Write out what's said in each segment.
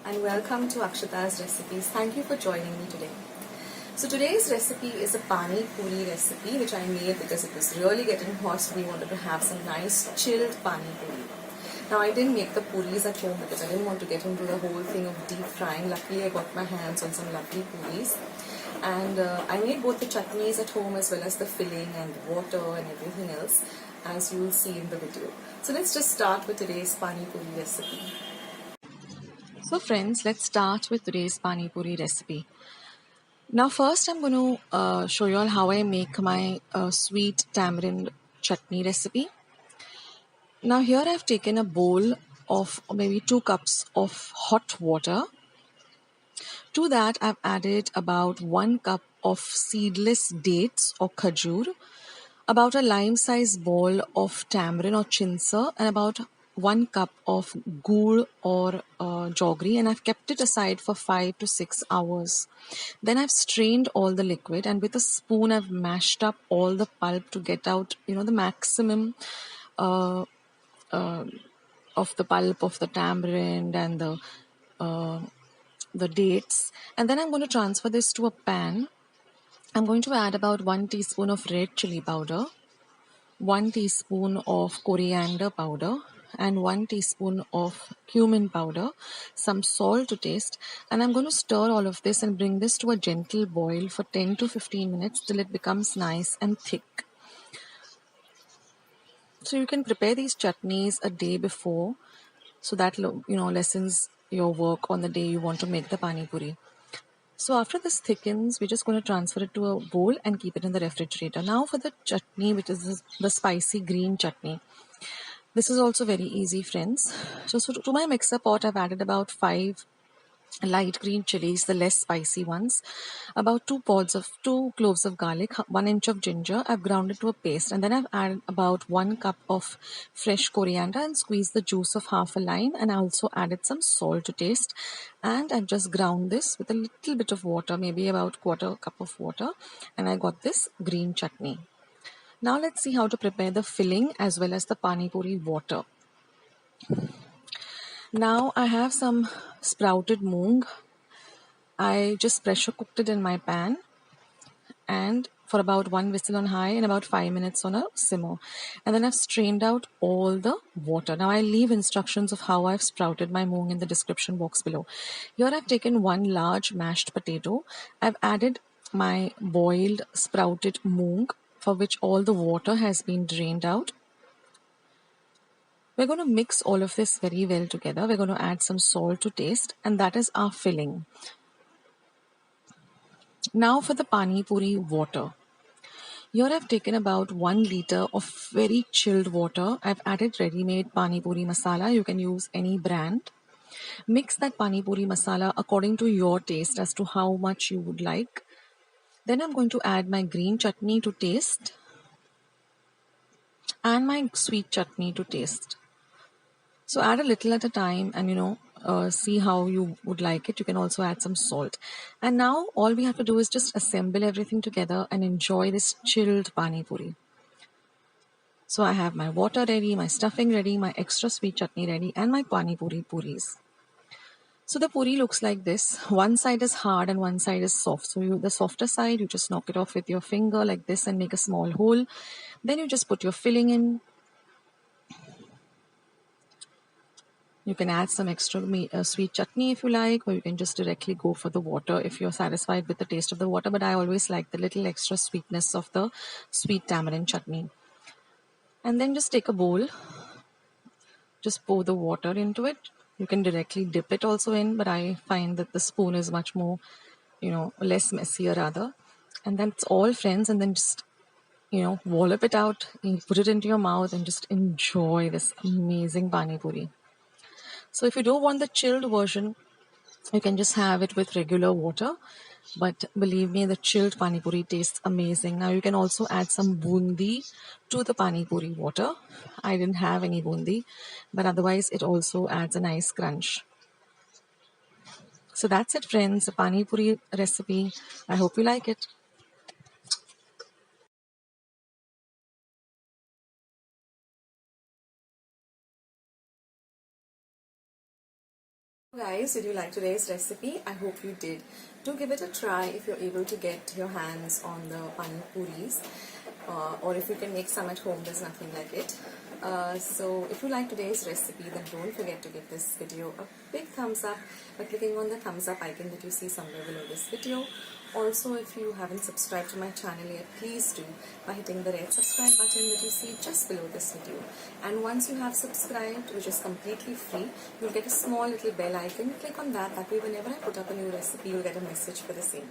and welcome to Akshata's Recipes. Thank you for joining me today. So today's recipe is a Pani Puri recipe which I made because it was really getting hot, so we wanted to have some nice chilled Pani Puri. Now I didn't make the puris at home because I didn't want to get into the whole thing of deep frying. Luckily I got my hands on some lovely puris. And I made both the chutneys at home as well as the filling and the water and everything else, as you will see in the video. So let's just start with today's Pani Puri recipe. So friends, let's start with today's Pani Puri recipe. Now first I'm going to show you all how I make my sweet tamarind chutney recipe. Now here I've taken a bowl of maybe 2 cups of hot water. To that I've added about 1 cup of seedless dates or khajur, about a lime-sized ball of tamarind or chinsa, and about 1 cup of gur or jaggery, and I've kept it aside for 5 to 6 hours. Then I've strained all the liquid, and with a spoon I've mashed up all the pulp to get out, the maximum uh, of the pulp of the tamarind and the dates. And then I'm going to transfer this to a pan. I'm going to add about 1 teaspoon of red chili powder, 1 teaspoon of coriander powder, and 1 teaspoon of cumin powder, some salt to taste, and I'm going to stir all of this and bring this to a gentle boil for 10 to 15 minutes till it becomes nice and thick. So you can prepare these chutneys a day before, so that lessens your work on the day you want to make the pani puri. So after this thickens, we're just going to transfer it to a bowl and keep it in the refrigerator. Now for the chutney, which is the spicy green chutney. This is also very easy, friends. So to my mixer pot, I've added about 5 light green chilies, the less spicy ones, about 2 cloves of garlic, 1 inch of ginger. I've ground it to a paste, and then I've added about 1 cup of fresh coriander and squeezed the juice of half a lime, and I also added some salt to taste, and I've just ground this with a little bit of water, maybe about quarter cup of water, and I got this green chutney. Now let's see how to prepare the filling as well as the pani puri water. Now I have some sprouted moong. I just pressure cooked it in my pan and for about 1 whistle on high and about 5 minutes on a simmer. And then I've strained out all the water. Now I'll leave instructions of how I've sprouted my moong in the description box below. Here I've taken 1 large mashed potato. I've added my boiled sprouted moong, for which all the water has been drained out. We're going to mix all of this very well together. We're going to add some salt to taste, and that is our filling. Now for the Pani Puri water. Here I've taken about 1 liter of very chilled water. I've added ready-made Pani Puri masala. You can use any brand. Mix that Pani Puri masala according to your taste as to how much you would like. Then I'm going to add my green chutney to taste and my sweet chutney to taste. So add a little at a time and see how you would like it. You can also add some salt. And now all we have to do is just assemble everything together and enjoy this chilled pani puri. So I have my water ready, my stuffing ready, my extra sweet chutney ready, and my pani puri puris. So the puri looks like this. One side is hard and one side is soft. So the softer side, you just knock it off with your finger like this and make a small hole. Then you just put your filling in. You can add some extra sweet chutney if you like, or you can just directly go for the water if you're satisfied with the taste of the water. But I always like the little extra sweetness of the sweet tamarind chutney. And then just take a bowl, just pour the water into it. You can directly dip it also in, but I find that the spoon is much more, less messier rather. And that's all, friends. And then just, wallop it out, put it into your mouth and just enjoy this amazing pani puri. So if you don't want the chilled version, you can just have it with regular water. But believe me, the chilled pani puri tastes amazing. Now you can also add some bundi to the pani puri water. I didn't have any bundi, but otherwise it also adds a nice crunch. So that's it, friends, the pani puri recipe. I hope you like it. Guys, did you like today's recipe? I hope you did. Do give it a try if you're able to get your hands on the pani puris, or if you can make some at home, there's nothing like it. So if you like today's recipe, then don't forget to give this video a big thumbs up by clicking on the thumbs up icon that you see somewhere below this video. Also, if you haven't subscribed to my channel yet, please do by hitting the red subscribe button that you see just below this video. And once you have subscribed, which is completely free, you'll get a small little bell icon. Click on that. That way, whenever I put up a new recipe, you'll get a message for the same.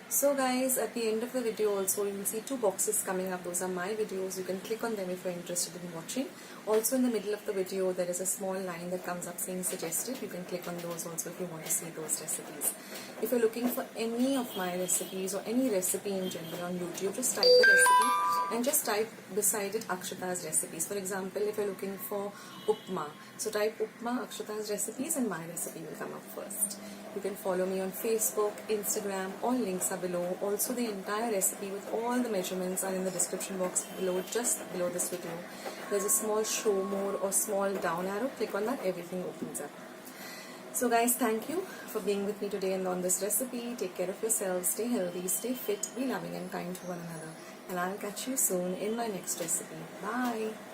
So guys, at the end of the video also you will see two boxes coming up. Those are my videos. You can click on them if you're interested in watching. Also in the middle of the video there is a small line that comes up saying suggested. You can click on those also if you want to see those recipes. If you're looking for any of my recipes or any recipe in general on YouTube, just type the recipe and just type beside it Akshata's recipes. For example, if you're looking for upma, so type upma Akshata's recipes and my recipe will come up first. You can follow me on Facebook, Instagram, all links are below. Also the entire recipe with all the measurements are in the description box below, just below this video. There's a small show more or small down arrow. Click on that, everything opens up. So guys, thank you for being with me today and on this recipe. Take care of yourselves, stay healthy, stay fit, be loving and kind to one another. And I'll catch you soon in my next recipe. Bye!